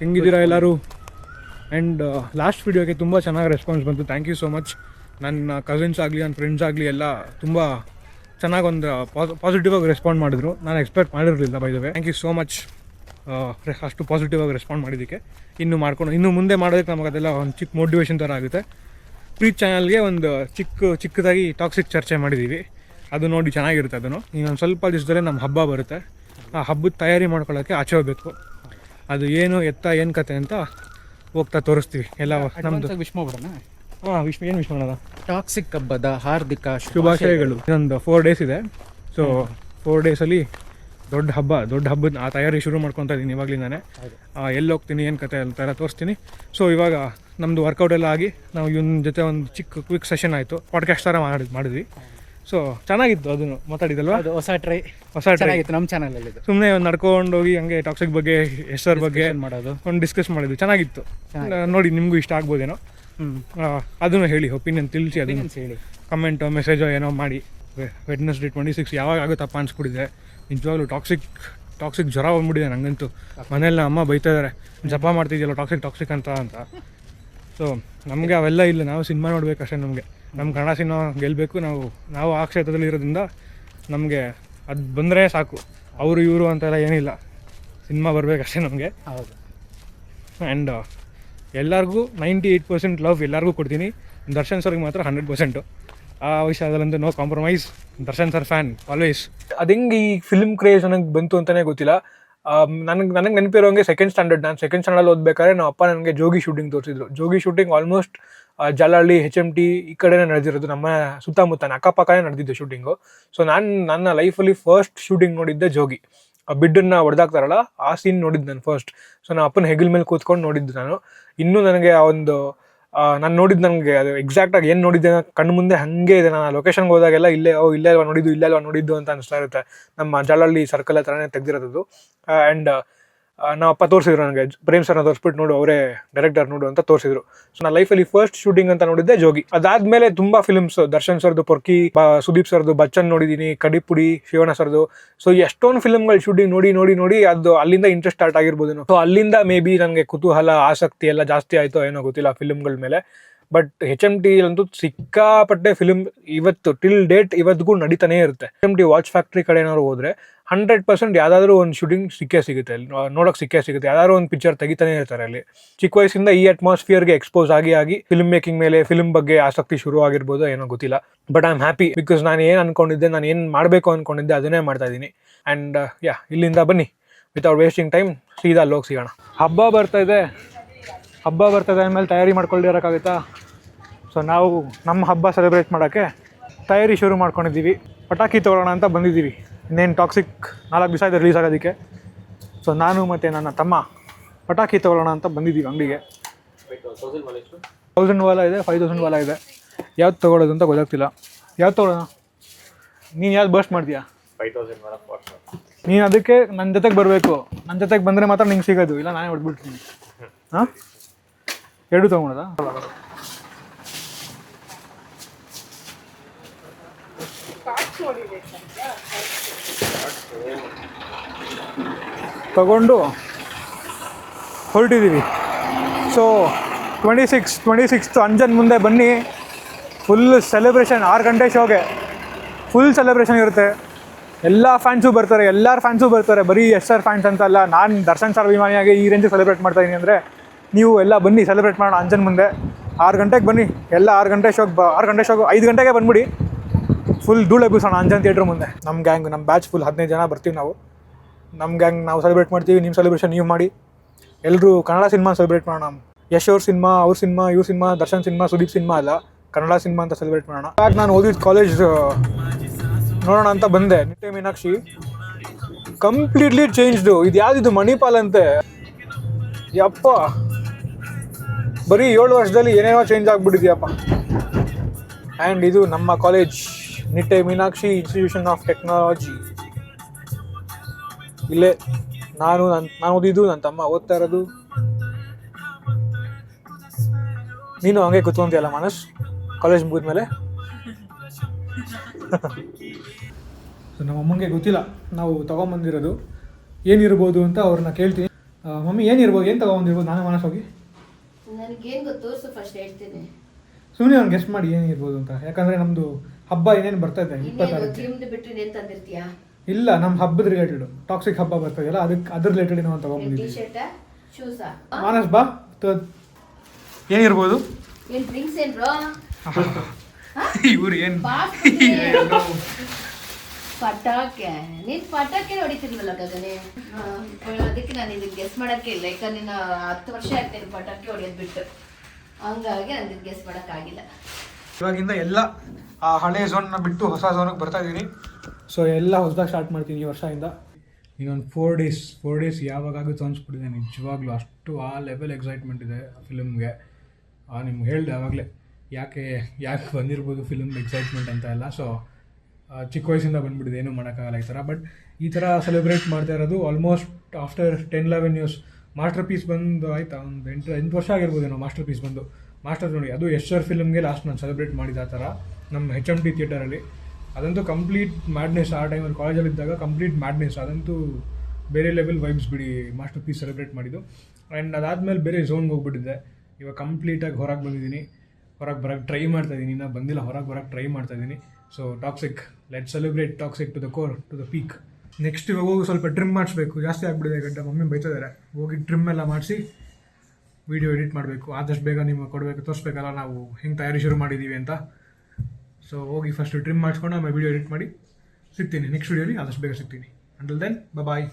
ಹೆಂಗಿದ್ದೀರಾ ಎಲ್ಲರೂ? And last ವೀಡಿಯೋಗೆ ತುಂಬ ಚೆನ್ನಾಗಿ ರೆಸ್ಪಾನ್ಸ್ ಬಂತು. Thank you so much. ನನ್ನ ಕಸಿನ್ಸ್ ಆಗಲಿ ನನ್ನ ಫ್ರೆಂಡ್ಸ್ ಆಗಲಿ ಎಲ್ಲ ತುಂಬ ಚೆನ್ನಾಗಿ ಒಂದು ಪಾಸಿಟಿವ್ ಆಗಿ ರೆಸ್ಪಾಂಡ್ ಮಾಡಿದ್ರು. ನಾನು ಎಕ್ಸ್ಪೆಕ್ಟ್ ಮಾಡಿರಲಿಲ್ಲ. By the way thank you so much ಅಷ್ಟು ಪಾಸಿಟಿವ್ ಆಗಿ ರೆಸ್ಪಾಂಡ್ ಮಾಡಿದ್ದಕ್ಕೆ. ಇನ್ನು ಮುಂದೆ ಮಾಡೋದಕ್ಕೆ ನಮಗೆ ಅದೆಲ್ಲ ಒಂದು ಚಿಕ್ಕ ಮೋಟಿವೇಶನ್ ಥರ ಆಗುತ್ತೆ. ಪ್ರೀತ್ ಚಾನಲ್ಗೆ ಒಂದು ಚಿಕ್ಕದಾಗಿ ಟಾಕ್ಸಿಕ್ ಚರ್ಚೆ ಮಾಡಿದ್ದೀವಿ. ಅದು ನೋಡಿ ಚೆನ್ನಾಗಿರುತ್ತೆ. ಅದನ್ನು ಇನ್ನೊಂದು ಸ್ವಲ್ಪ ದಿವಸದಲ್ಲೇ ನಮ್ಮ ಹಬ್ಬ ಬರುತ್ತೆ. ಆ ಹಬ್ಬದ ತಯಾರಿ ಮಾಡ್ಕೊಳ್ಳೋಕ್ಕೆ ಆಚೆ ಹೋಗಬೇಕು. ಅದು ಏನು ಏನು ಕತೆ ಅಂತ ಹೋಗ್ತಾ ತೋರಿಸ್ತೀವಿ ಎಲ್ಲ. ನಮ್ಮದು ವಿಶ್ ಮಾಡೋಣ. ಏನು ವಿಶ್ ಮಾಡೋಣ? ಟಾಕ್ಸಿಕ್ ಹಬ್ಬದ ಹಾರ್ದಿಕ ಶುಭಾಶಯಗಳು. ಇನ್ನೊಂದು 4 days ಇದೆ. ಸೊ 4 daysಲ್ಲಿ ದೊಡ್ಡ ಹಬ್ಬದ ಆ ತಯಾರಿ ಶುರು ಮಾಡ್ಕೊತಾ ಇದ್ದೀನಿ ಇವಾಗಲಿಂದಾನೆ. ಎಲ್ಲಿ ಹೋಗ್ತೀನಿ, ಏನು ಕತೆ ಎಲ್ಲ ಥರ ತೋರಿಸ್ತೀನಿ. ಸೊ ಇವಾಗ ನಮ್ಮದು ವರ್ಕೌಟ್ ಎಲ್ಲ ಆಗಿ ನಾವು ಇವನ ಜೊತೆ ಒಂದು ಚಿಕ್ಕ ಕ್ವಿಕ್ ಸೆಷನ್ ಆಯಿತು. ಪಾಡ್ಕಾಸ್ಟ್ ಥರ ಮಾಡಿದ್ವಿ. ಸೊ ಚೆನ್ನಾಗಿತ್ತು. ಅದನ್ನು ಮಾತಾಡಿದಲ್ವ, ಅದು ಹೊಸ ಟ್ರೈ ಆಗಿತ್ತು ನಮ್ಮ ಚಾನಲಲ್ಲಿ. ಸುಮ್ಮನೆ ಒಂದು ನಡ್ಕೊಂಡು ಹೋಗಿ ಹಂಗೆ ಟಾಕ್ಸಿಕ್ ಬಗ್ಗೆ, ಹೆಸರ್ ಬಗ್ಗೆ ಮಾಡೋದು, ಒಂದು ಡಿಸ್ಕಸ್ ಮಾಡಿದ್ವಿ. ಚೆನ್ನಾಗಿತ್ತು. ನೋಡಿ ನಿಮಗೂ ಇಷ್ಟ ಆಗ್ಬೋದೇನೋ. ಅದನ್ನು ಹೇಳಿ, ಒಪಿನಿಯನ್ ತಿಳಿಸಿ. ಅದನ್ನು ಹೇಳಿ, ಕಮೆಂಟೋ ಮೆಸೇಜೋ ಏನೋ ಮಾಡಿ. ವೆಡ್ನೆಸ್ಡೇ 26 ಯಾವಾಗ ಆಗುತ್ತಪ್ಪ ಅನ್ಸ್ಬಿಟ್ಟಿದೆ. ನಿಜವಾಗ್ಲೂ ಟಾಕ್ಸಿಕ್ ಜ್ವರ ಬಂದ್ಬಿಟ್ಟಿದೆ ನನಗಂತೂ. ಮನೆಯಲ್ಲಿ ಅಮ್ಮ ಬೈತಾ ಇದ್ದಾರೆ, ಜಪ ಮಾಡ್ತಿದ್ಯಲ್ಲ ಟಾಕ್ಸಿಕ್ ಅಂತ. ಸೊ ನಮಗೆ ಅವೆಲ್ಲ ಇಲ್ಲ. ನಾವು ಸಿನಿಮಾ ನೋಡಬೇಕಷ್ಟೇ. ನಮ್ಮ ಕನ್ನಡ ಸಿನಿಮಾ ಗೆಲ್ಲಬೇಕು. ನಾವು ಆ ಕ್ಷೇತ್ರದಲ್ಲಿ ಇರೋದ್ರಿಂದ ನಮಗೆ ಅದು ಬಂದರೆ ಸಾಕು. ಅವರು ಇವರು ಅಂತೆಲ್ಲ ಏನಿಲ್ಲ, ಸಿನಿಮಾ ಬರಬೇಕಷ್ಟೇ ನಮಗೆ. ಹೌದು. ಆ್ಯಂಡ್ ಎಲ್ಲರಿಗೂ 98% ಲವ್ ಎಲ್ಲರಿಗೂ ಕೊಡ್ತೀನಿ. ದರ್ಶನ್ ಸರ್ಗೆ ಮಾತ್ರ 100%. ಆ ವಿಷಯದಲ್ಲಂತೂ no compromise. Darshan sir fan always. ಅದು ಹೆಂಗೆ ಈ ಫಿಲ್ಮ್ ಕ್ರೇಜ್ ನನಗೆ ಬಂತು ಅಂತಲೇ ಗೊತ್ತಿಲ್ಲ. ನನಗೆ ನೆನಪಿರೋಂಗೆ ಸೆಕೆಂಡ್ ಸ್ಟ್ಯಾಂಡರ್ಡ್ ಓದ್ಬೇಕಾದ್ರೆ ನಮ್ಮ ಅಪ್ಪ ನನಗೆ ಜೋಗಿ ಶೂಟಿಂಗ್ ತೋರಿಸಿದ್ರು. ಜೋಗಿ ಶೂಟಿಂಗ್ ಆಲ್ಮೋಸ್ಟ್ ಜಲಹಳ್ಳಿ, HMT ಈ ಕಡೆನೇ ನಡೆದಿರೋದು. ನಮ್ಮ ಸುತ್ತಮುತ್ತನೇ ಅಕ್ಕಪಕ್ಕನೇ ನಡೆದಿದ್ದು ಶೂಟಿಂಗು. ಸೊ ನನ್ನ ಲೈಫಲ್ಲಿ ಫಸ್ಟ್ ಶೂಟಿಂಗ್ ನೋಡಿದ್ದೆ ಜೋಗಿ. ಬಿಡ್ಡನ್ನು ಹೊಡೆದಾಕ್ತಾರಲ್ಲ, ಆ ಸೀನ್ ನೋಡಿದ್ದು ನಾನು ಫಸ್ಟ್. ಸೊ ನಮ್ಮ ಅಪ್ಪನ ಹೆಗಲ ಮೇಲೆ ಕೂತ್ಕೊಂಡು ನೋಡಿದ್ದು ನಾನು. ಇನ್ನೂ ನನಗೆ ಆ ಒಂದು ನಾನು ನೋಡಿದ್ದು, ನನಗೆ ಅದು ಎಕ್ಸಾಕ್ಟಾಗಿ ಏನು ನೋಡಿದ್ದೆ ಕಣ್ಣು ಮುಂದೆ ಹಾಗೆ ಇದೆ. ನಾನು ಲೊಕೇಶನ್ಗೆ ಹೋದಾಗೆಲ್ಲ ಇಲ್ಲೇ ಅಲ್ವಾ ನೋಡಿದ್ದು ಅಂತ ಅನಿಸ್ತಾ ಇರುತ್ತೆ. ನಮ್ಮ ಜಲಹಳ್ಳಿ ಸರ್ಕಲ್ ಹತ್ರನೇ ತೆಗೆದಿರೋದು. ಆ್ಯಂಡ್ ನಮ್ಮ ಅಪ್ಪ ತೋರಿಸಿದ್ರು ನನಗೆ, ಪ್ರೇಮ್ ಸರ್ನ ತೋರಿಸ್ಬಿಟ್ಟು ನೋಡು, ಅವರೇ ಡೈರೆಕ್ಟರ್ ನೋಡು ಅಂತ ತೋರಿಸಿದ್ರು. ಸೊ ನನ್ನ ಲೈಫಲ್ಲಿ ಫಸ್ಟ್ ಶೂಟಿಂಗ್ ಅಂತ ನೋಡಿದ್ದೆ ಜೋಗಿ. ಅದಾದಮೇಲೆ ತುಂಬ ಫಿಲ್ಮ್ಸ್, ದರ್ಶನ್ ಸರ್ದು ಪೊರ್ಕಿ, ಸುದೀಪ್ ಸರ್ದು ಬಚ್ಚನ್ ನೋಡಿದ್ದೀನಿ, ಕಡಿಪುಡಿ, ಶಿವಣ್ಣ ಸರ್ದು. ಸೊ ಎಷ್ಟೊಂದು ಫಿಲ್ಮ್ಗಳು ಶೂಟಿಂಗ್ ನೋಡಿ ಅದು ಅಲ್ಲಿಂದ ಇಂಟ್ರೆಸ್ಟ್ ಸ್ಟಾರ್ಟ್ ಆಗಿರ್ಬೋದು. ಸೊ ಅಲ್ಲಿಂದ ಮೇ ಬಿ ನನಗೆ ಕುತೂಹಲ, ಆಸಕ್ತಿ ಎಲ್ಲ ಜಾಸ್ತಿ ಆಯಿತು ಏನೋ ಗೊತ್ತಿಲ್ಲ ಫಿಲ್ಮ್ಗಳ ಮೇಲೆ. ಬಟ್ HMT ಅಂತೂ ಸಿಕ್ಕಾಪಟ್ಟೆ ಫಿಲ್ಮ್ ಇವತ್ತು ಟಿಲ್ ಡೇಟ್ ಇವತ್ತಿಗೂ ನಡೀತಾನೆ ಇರುತ್ತೆ. HMT ವಾಚ್ ಫ್ಯಾಕ್ಟ್ರಿ ಕಡೆ ಏನಾದ್ರು ಹೋದರೆ 100% ಯಾವುದಾದ್ರೂ ಒಂದು ಶೂಟಿಂಗ್ ಸಿಕ್ಕೇ ಅಲ್ಲಿ ನೋಡೋಕೆ ಸಿಗುತ್ತೆ. ಯಾವ್ದಾದ್ರು ಒಂದು ಪಿಕ್ಚರ್ ತೆಗಿತಾನೆ ಇರ್ತಾರೆ ಅಲ್ಲಿ. ಚಿಕ್ಕ ವಯಸ್ಸಿಂದ ಈ ಅಟ್ಮಾಸ್ಫಿಯರ್ಗೆ ಎಕ್ಸ್ಪೋಸ್ ಆಗಿ ಫಿಲ್ಮ್ ಮೇಕಿಂಗ್ ಮೇಲೆ, ಫಿಲ್ಮ್ ಬಗ್ಗೆ ಆಸಕ್ತಿ ಶುರು ಆಗಿರ್ಬೋದು ಏನೋ ಗೊತ್ತಿಲ್ಲ. But I am happy because ನಾನು ಏನು ಅನ್ಕೊಂಡಿದ್ದೆ, ನಾನು ಏನು ಮಾಡಬೇಕು ಅಂದ್ಕೊಂಡಿದ್ದೆ ಅದನ್ನೇ ಮಾಡ್ತಾ ಇದ್ದೀನಿ. ಆ್ಯಂಡ್ ಇಲ್ಲಿಂದ ಬನ್ನಿ, ವಿತೌಟ್ ವೇಸ್ಟಿಂಗ್ ಟೈಮ್ ಸೀದಾ ಅಲ್ಲೋಗಿ ಸಿಗೋಣ. ಹಬ್ಬ ಬರ್ತಾ ಇದೆ ಅಂದಮೇಲೆ ತಯಾರಿ ಮಾಡ್ಕೊಳ್ಳಿರೋಕ್ಕಾಗುತ್ತಾ? ಸೊ ನಾವು ನಮ್ಮ ಹಬ್ಬ ಸೆಲೆಬ್ರೇಟ್ ಮಾಡೋಕ್ಕೆ ತಯಾರಿ ಶುರು ಮಾಡ್ಕೊಂಡಿದ್ದೀವಿ. ಪಟಾಕಿ ತೊಗೊಳ್ಳೋಣ ಅಂತ ಬಂದಿದ್ದೀವಿ. ಇನ್ನೇನು ಟಾಕ್ಸಿಕ್ 4 ದಿವಸ ಇದೆ ರಿಲೀಸ್ ಆಗೋದಕ್ಕೆ. ಸೊ ನಾನು ಮತ್ತು ನನ್ನ ತಮ್ಮ ಪಟಾಕಿ ತೊಗೊಳ್ಳೋಣ ಅಂತ ಬಂದಿದ್ದೀವಿ ಅಂಗಡಿಗೆ. 1000 ವಾಲ ಇದೆ, 5000 ವಾಲ ಇದೆ. ಯಾವ್ದು ತೊಗೊಳ್ಳೋದು ಅಂತ ಗೊತ್ತಾಗ್ತಿಲ್ಲ. ಯಾವ್ದು ತೊಗೊಳ್ಳೋಣ? ನೀನು ಯಾವ್ದು ಬರ್ಸ್ಟ್ ಮಾಡ್ತೀಯಾ? 5000 ವಾಲ. ನೀನು ಅದಕ್ಕೆ ನನ್ನ ಜೊತೆಗೆ ಬರಬೇಕು. ನನ್ನ ಜೊತೆಗೆ ಬಂದರೆ ಮಾತ್ರ ನಿಂಗೆ ಸಿಗೋದು, ಇಲ್ಲ ನಾನೇ ಹೊಡ್ಬಿಡ್ತೀನಿ. ಹಾಂ, 2 ತೊಗೊಳೋದಾ? ತಗೊಂಡು ಹೊರಟಿದ್ದೀವಿ. ಸೊ 26th ಅಂಜನ್ ಮುಂದೆ ಬನ್ನಿ. Full celebration. 6 ಗಂಟೆ ಶೋಗೆ ಫುಲ್ ಸೆಲೆಬ್ರೇಷನ್ ಇರುತ್ತೆ. ಎಲ್ಲರ ಫ್ಯಾನ್ಸು ಬರ್ತಾರೆ. ಬರೀ SR ಫ್ಯಾನ್ಸ್ ಅಂತಲ್ಲ, ನಾನು ದರ್ಶನ್ ಸರ್ ಅಭಿಮಾನಿಯಾಗಿ ಈ ರೇಂಜಿಗೆ ಸೆಲೆಬ್ರೇಟ್ ಮಾಡ್ತಾಯಿದ್ದೀನಿ ಅಂದರೆ ನೀವು ಎಲ್ಲ ಬನ್ನಿ, ಸೆಲೆಬ್ರೇಟ್ ಮಾಡೋಣ ಅಂಜನ್ ಮುಂದೆ. 6 ಗಂಟೆಗೆ ಬನ್ನಿ ಎಲ್ಲ. 6 ಗಂಟೆ ಶೋಗೆ 5 ಗಂಟೆಗೆ ಬಂದ್ಬಿಡಿ. ಫುಲ್ ಧೂಳು ಎಬ್ಬಿಸೋಣ ಅಂಜನ್ ಥಿಯೇಟ್ರ್ ಮುಂದೆ. ನಮ್ಮ ಗ್ಯಾಂಗ್, ನಮ್ಮ ಬ್ಯಾಚ್ ಫುಲ್ 15 ಜನ ಬರ್ತೀವಿ ನಾವು. ನಮ್ಮ ಗ್ಯಾಂಗ್ ನಾವು ಸೆಲೆಬ್ರೇಟ್ ಮಾಡ್ತೀವಿ. ನಿಮ್ಮ ಸೆಲೆಬ್ರೇಷನ್ ನೀವು ಮಾಡಿ. ಎಲ್ಲರೂ ಕನ್ನಡ ಸಿನಿಮಾ ಸೆಲೆಬ್ರೇಟ್ ಮಾಡೋಣ. ಯಶ್ ಅವ್ರ ಸಿನಿಮಾ, ಅವ್ರ ಸಿನಿಮಾ, ಇವ್ರ cinema, Darshan cinema, Sudeep cinema ಅಲ್ಲ, ಕನ್ನಡ ಸಿನಿಮಾ ಅಂತ ಸೆಲೆಬ್ರೇಟ್ ಮಾಡೋಣ. ಆಗ ನಾನು ಓದಿದ ಕಾಲೇಜ್ ನೋಡೋಣ ಅಂತ ಬಂದೆ. ನಿಟ್ಟೆ ಮೀನಾಕ್ಷಿ ಕಂಪ್ಲೀಟ್ಲಿ ಚೇಂಜ್ಡು. ಇದು ಯಾವುದಿದು ಮಣಿಪಾಲ್ ಅಂತೆ. ಯಪ್ಪ, ಬರೀ 7 ವರ್ಷದಲ್ಲಿ ಏನೇನೋ ಚೇಂಜ್ ಆಗಿಬಿಟ್ಟಿದ್ಯಪ್ಪ. ಆ್ಯಂಡ್ ಇದು ನಮ್ಮ college, Nitte Meenakshi institution of technology. ಇಲ್ಲೇ ನಾನು ಓದಿದ್ದು, ನನ್ನ ತಮ್ಮ ಓದ್ತಾ ಇರೋದು. ನೀನು ಹಂಗೆ ಕೂತ್ಕೊಂತೀಯಲ್ಲ ಮಾನಸ್, ಕಾಲೇಜ್ ಮುಗಿದ್ಮೇಲೆ. ನಮ್ಮ ಅಮ್ಮಂಗೆ ಗೊತ್ತಿಲ್ಲ ನಾವು ತೊಗೊಂಬಂದಿರೋದು ಏನಿರ್ಬೋದು ಅಂತ ಅವ್ರನ್ನ ಕೇಳ್ತೀನಿ. ಮಮ್ಮಿ ಏನಿರ್ಬೋದು, ಏನು ತೊಗೊಂಡಿರ್ಬೋದು? ನಾನೇ ಮನಸ್ಸು ಹೋಗಿ ನನಗೇನು ಗೊತ್ತು ತೋರಿಸು, ಫಸ್ಟ್ ಹೇಳ್ತೀನಿ. ಸುಮ್ಮನೆ ಅವ್ನು ಗೆಸ್ಟ್ ಮಾಡಿ ಏನಿರ್ಬೋದು ಅಂತ. ಯಾಕಂದರೆ ನಮ್ಮದು ಹಬ್ಬ ಏನೇನು ಬರ್ತಾ ಇದೆ ಇನ್ನೇನು 26. ಜಿಮ್ದು ಬಿಟ್ಟರೆ ಏನು ತಂದಿರ್ತೀಯಾ? ಇಲ್ಲ, ನಮ್ಮ ಹಬ್ಬದ ರಿಲೇಟೆಡ್ ಟಾಕ್ಸಿಕ್ ಹಬ್ಬ ಬರ್ತಾ ಇದೆಯಲ್ಲ, ಅದ್ರ ರಿಲೇಟೆಡ್ ನಾವು ಟೀ ತೊಗೊಂಡ್ಬಂದಿದ್ದೀವಿ. ಶರ್ಟಾ, ಶೂಸಾ? ಮಾನಸ್ ಬಾ, ಏನಿರ್ಬೋದು? ಏನು ಡ್ರಿಂಕ್ಸ್ ಏನು ಬ್ರೋ? ಇವ್ರು ಏನು ಪಟಾಕೆ? ನೀನು ಪಟಾಕೆ ಹೊಡಿತಿರ್ಲಿಲ್ಲ ಗಗನೆ. ಅದಕ್ಕೆ ನಾನು ಇದಕ್ಕೆ ಗೆಸ್ ಮಾಡೋಕ್ಕೆ ಇಲ್ಲ, ಯಾಕಂದ್ರೆ ನೀನು 10 ವರ್ಷ ಆಗ್ತೇನೆ ಪಟಾಕೆ ಹೊಡೆಯೋದು ಬಿಟ್ಟು. ಹಂಗಾಗಿ ನನಗೆ ಗೆಸ್ ಮಾಡೋಕ್ಕಾಗಿಲ್ಲ. ಇವಾಗಿಂದ ಎಲ್ಲ ಆ ಹಳೆ ಝೋನ್ನ ಬಿಟ್ಟು ಹೊಸ ಝೋನಿಗೆ ಬರ್ತಾ ಇದ್ದೀನಿ. ಸೊ ಎಲ್ಲ ಹೊಸದಾಗಿ ಸ್ಟಾರ್ಟ್ ಮಾಡ್ತೀನಿ ಈ ವರ್ಷದಿಂದ. ಇನ್ನೊಂದು 4 ಡೇಸ್ ಯಾವಾಗ ಆಗುತ್ತೆ ಅನ್ಸ್ಬಿಟ್ಟಿದೆ ನಿಜವಾಗ್ಲೂ. ಅಷ್ಟು ಆ ಲೆವೆಲ್ ಎಕ್ಸೈಟ್ಮೆಂಟ್ ಇದೆ ಫಿಲ್ಮ್ಗೆ. ನಿಮ್ಗೆ ಹೇಳಿದೆ ಆವಾಗಲೇ ಯಾಕೆ ಬಂದಿರ್ಬೋದು ಫಿಲ್ಮ್ ಎಕ್ಸೈಟ್ಮೆಂಟ್ ಅಂತ ಎಲ್ಲ. ಸೊ ಚಿಕ್ಕ ವಯಸ್ಸಿಂದ ಬಂದ್ಬಿಟ್ಟಿದೆ, ಏನೂ ಮಾಡೋಕ್ಕಾಗಲ್ಲ ಈ ಥರ. ಬಟ್ ಈ ಥರ ಸೆಲೆಬ್ರೇಟ್ ಮಾಡ್ತಾ ಇರೋದು almost after 10-11 years. Masterpiece ಬಂದು ಆಯಿತಾ, ಒಂದು 8 ವರ್ಷ ಆಗಿರ್ಬೋದೇನೋ ಮಾಸ್ಟರ್ ಪೀಸ್ ಬಂದು. ಮಾಸ್ಟರ್ ನೋಡಿ, ಅದು ಯಶ್ ಫಿಲ್ಮ್ಗೆ ಲಾಸ್ಟ್ ನಾನು ಸೆಲೆಬ್ರೇಟ್ ಮಾಡಿದ ಆ ಥರ ನಮ್ಮ HMT ಥಿಯೇಟರಲ್ಲಿ. ಅದಂತೂ ಕಂಪ್ಲೀಟ್ ಮ್ಯಾಡ್ನೆಸ್. ಆ ಟೈಮಲ್ಲಿ ಕಾಲೇಜಲ್ಲಿದ್ದಾಗ ಕಂಪ್ಲೀಟ್ ಮ್ಯಾಡ್ನೆಸ್. ಅದಂತೂ ಬೇರೆ ಲೆವೆಲ್ ವೈಬ್ಸ್ ಬಿಡಿ ಮಾಸ್ಟರ್ ಪೀಸ್ ಸೆಲೆಬ್ರೇಟ್ ಮಾಡಿದ್ದು. ಆ್ಯಂಡ್ ಅದಾದಮೇಲೆ ಬೇರೆ ಝೋನ್ಗೆ ಹೋಗ್ಬಿಟ್ಟಿದ್ದೆ. ಇವಾಗ ಕಂಪ್ಲೀಟಾಗಿ ಹೊರಗೆ ಬಂದಿದ್ದೀನಿ. ಹೊರಗೆ ಬರೋಕ್ಕೆ ಟ್ರೈ ಮಾಡ್ತಾಯಿದ್ದೀನಿ, ಇನ್ನೂ ಬಂದಿಲ್ಲ, ಹೊರಗೆ ಬರೋಕ್ಕೆ ಟ್ರೈ ಮಾಡ್ತಾಯಿದ್ದೀನಿ. So Toxic, let celebrate Toxic to the core, to the peak. Next ಇವಾಗ ಹೋಗಿ ಸ್ವಲ್ಪ ಟ್ರಿಮ್ ಮಾಡಿಸ್ಬೇಕು, ಜಾಸ್ತಿ ಆಗಿಬಿಟ್ಟಿದೆ ಗಂಟೆ. ಮಮ್ಮಿ ಬೈತಿದ್ದಾರೆ, ಹೋಗಿ ಟ್ರಿಮ್ ಎಲ್ಲ ಮಾಡಿಸಿ ವೀಡಿಯೋ ಎಡಿಟ್ ಮಾಡಬೇಕು. ಆದಷ್ಟು ಬೇಗ ನಿಮಗೆ ಕೊಡಬೇಕು, ತೋರಿಸ್ಬೇಕಲ್ಲ ನಾವು ಹೆಂಗೆ ತಯಾರಿ ಶುರು ಮಾಡಿದ್ದೀವಿ ಅಂತ. ಸೊ ಹೋಗಿ ಫಸ್ಟ್ ಟ್ರಿಮ್ ಮಾಡಿಸ್ಕೊಂಡು ಆಮೇಲೆ ವೀಡಿಯೋ ಎಡಿಟ್ ಮಾಡಿ ಸಿಗ್ತೀನಿ ನೆಕ್ಸ್ಟ್ ವೀಡಿಯೋಲಿ. ಆದಷ್ಟು ಬೇಗ ಸಿಗ್ತೀನಿ. ಅಂಟಿಲ್ ದೆನ್ ಬಾಯ್.